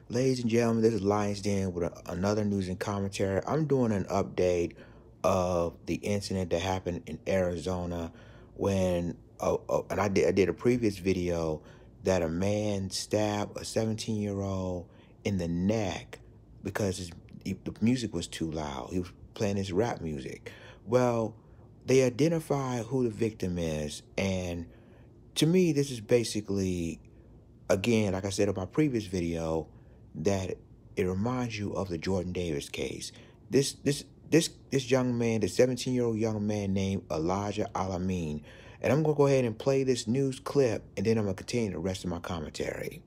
Ladies and gentlemen, this is Lions Den with another news and commentary. I'm doing an update of the incident that happened in Arizona when, and I did a previous video that a man stabbed a 17-year-old in the neck because the music was too loud. He was playing his rap music. Well, they identified who the victim is, and to me, this is basically, again, like I said in my previous video, that it reminds you of the Jordan Davis case. This young man, the 17-year-old young man named Elijah-Al-Amin. And I'm going to go ahead and play this news clip, and then I'm going to continue the rest of my commentary.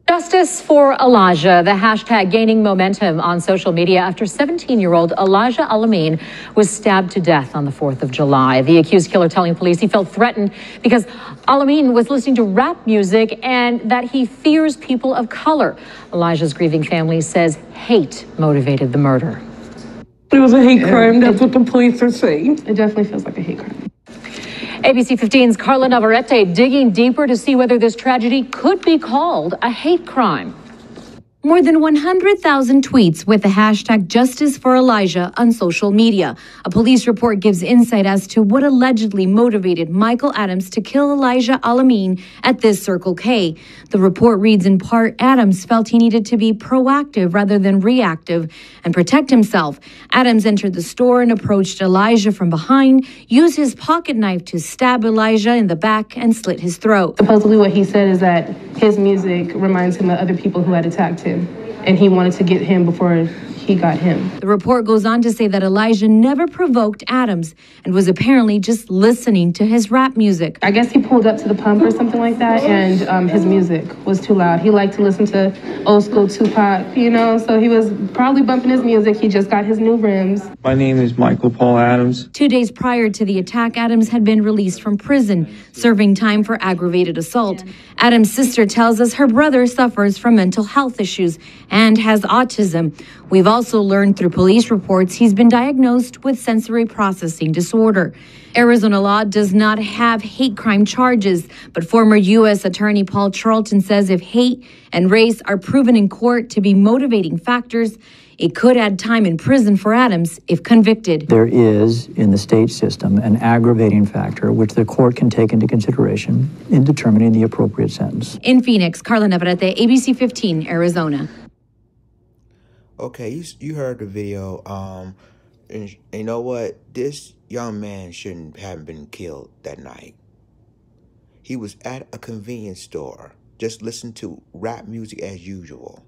Justice for Elijah, the hashtag gaining momentum on social media after 17-year-old Elijah-Al-Amin was stabbed to death on the 4th of July. The accused killer telling police he felt threatened because Al-Amin was listening to rap music and that he fears people of color. Elijah's grieving family says hate motivated the murder. It was a hate crime. That's what the police are saying. It definitely feels like a hate crime. ABC 15's Carla Navarrete digging deeper to see whether this tragedy could be called a hate crime. More than 100,000 tweets with the hashtag Justice for Elijah on social media. A police report gives insight as to what allegedly motivated Michael Adams to kill Elijah-Al-Amin at this Circle K. The report reads in part, Adams felt he needed to be proactive rather than reactive and protect himself. Adams entered the store and approached Elijah from behind, used his pocket knife to stab Elijah in the back and slit his throat. Supposedly what he said is that his music reminds him of other people who had attacked him, and he wanted to get him before he got him. The report goes on to say that Elijah never provoked Adams and was apparently just listening to his rap music. I guess he pulled up to the pump or something like that, and his music was too loud. He liked to listen to old school Tupac, you know, so he was probably bumping his music. He just got his new rims. My name is Michael Paul Adams. 2 days prior to the attack, Adams had been released from prison, serving time for aggravated assault. Adams' sister tells us her brother suffers from mental health issues and has autism. We've also learned through police reports he's been diagnosed with sensory processing disorder. Arizona law does not have hate crime charges, but former U.S. Attorney Paul Charlton says if hate and race are proven in court to be motivating factors, it could add time in prison for Adams if convicted. There is, in the state system, an aggravating factor which the court can take into consideration in determining the appropriate sentence. In Phoenix, Carla Navarrete, ABC 15, Arizona. Okay, you heard the video. And you know what? This young man shouldn't have been killed that night. He was at a convenience store, just listening to rap music as usual.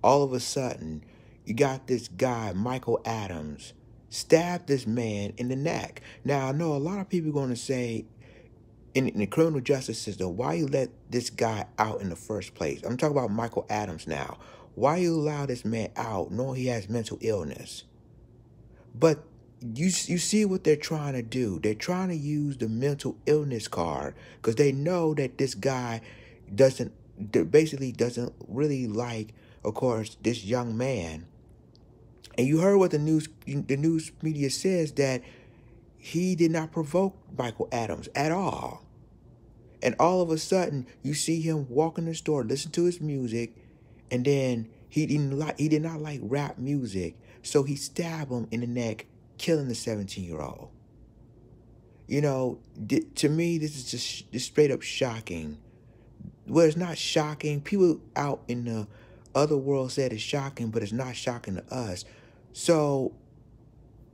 All of a sudden, you got this guy, Michael Adams, stabbed this man in the neck. Now, I know a lot of people are going to say, in the criminal justice system, why you let this guy out in the first place? I'm talking about Michael Adams now. Why you allow this man out knowing he has mental illness? But you see what they're trying to do. They're trying to use the mental illness card because they know that this guy basically doesn't really like, of course, this young man. And you heard what the news media says, that he did not provoke Michael Adams at all. And all of a sudden, you see him walk in the store, listen to his music, and then he did not like rap music, so he stabbed him in the neck, killing the 17-year-old. You know, to me, this is just straight up shocking. Well, it's not shocking. People out in the other world said it's shocking, but it's not shocking to us. So,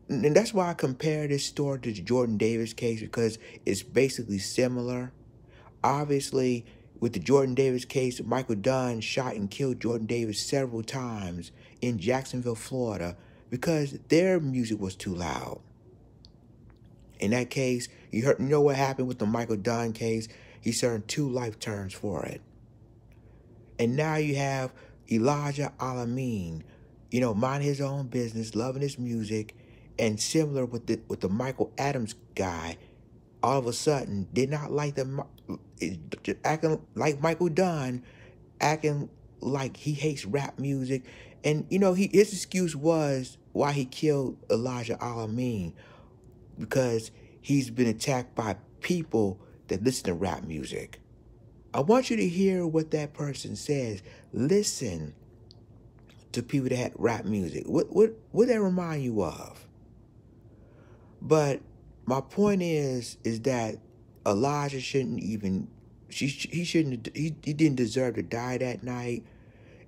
and that's why I compare this story to the Jordan Davis case, because it's basically similar. Obviously, with the Jordan Davis case, Michael Dunn shot and killed Jordan Davis several times in Jacksonville, Florida, because their music was too loud. In that case, you know what happened with the Michael Dunn case? He served 2 life terms for it. And now you have Elijah-Al-Amin, you know, minding his own business, loving his music, and similar with the Michael Adams guy, all of a sudden did not like acting like Michael Dunn, acting like he hates rap music. And, you know, his excuse was why he killed Elijah-Al-Amin, because he's been attacked by people that listen to rap music. I want you to hear what that person says. Listen to people that had rap music. What that remind you of? But my point is that Elijah shouldn't even. He shouldn't. He didn't deserve to die that night.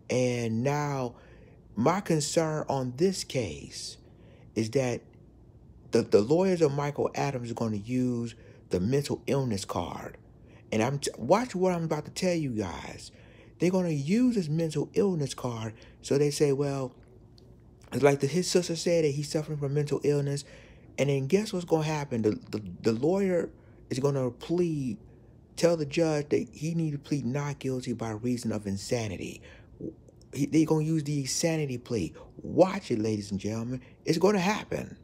And now, my concern on this case is that the lawyers of Michael Adams are going to use the mental illness card. And watch what I'm about to tell you guys. They're going to use this mental illness card. So they say, well, it's like his sister said that he's suffering from mental illness. And then guess what's going to happen? The lawyer is going to tell the judge that he needs to plead not guilty by reason of insanity. They're going to use the insanity plea. Watch it, ladies and gentlemen. It's going to happen.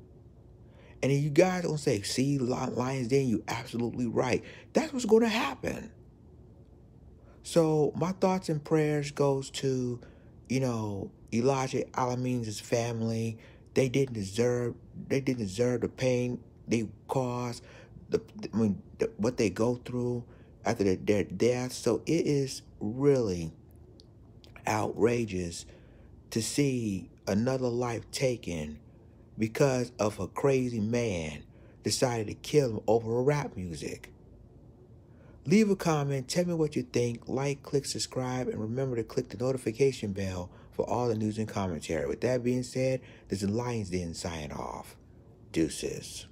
And then you guys don't say, see, Lions Den, you absolutely right. That's what's going to happen. So my thoughts and prayers goes to, Elijah-Al-Amin's family. They didn't deserve the pain they caused, what they go through after their death. So it is really outrageous to see another life taken because of a crazy man decided to kill him over rap music. Leave a comment, tell me what you think, like, click, subscribe, and remember to click the notification bell for all the news and commentary. With that being said, this is Lions Den signing off. Deuces.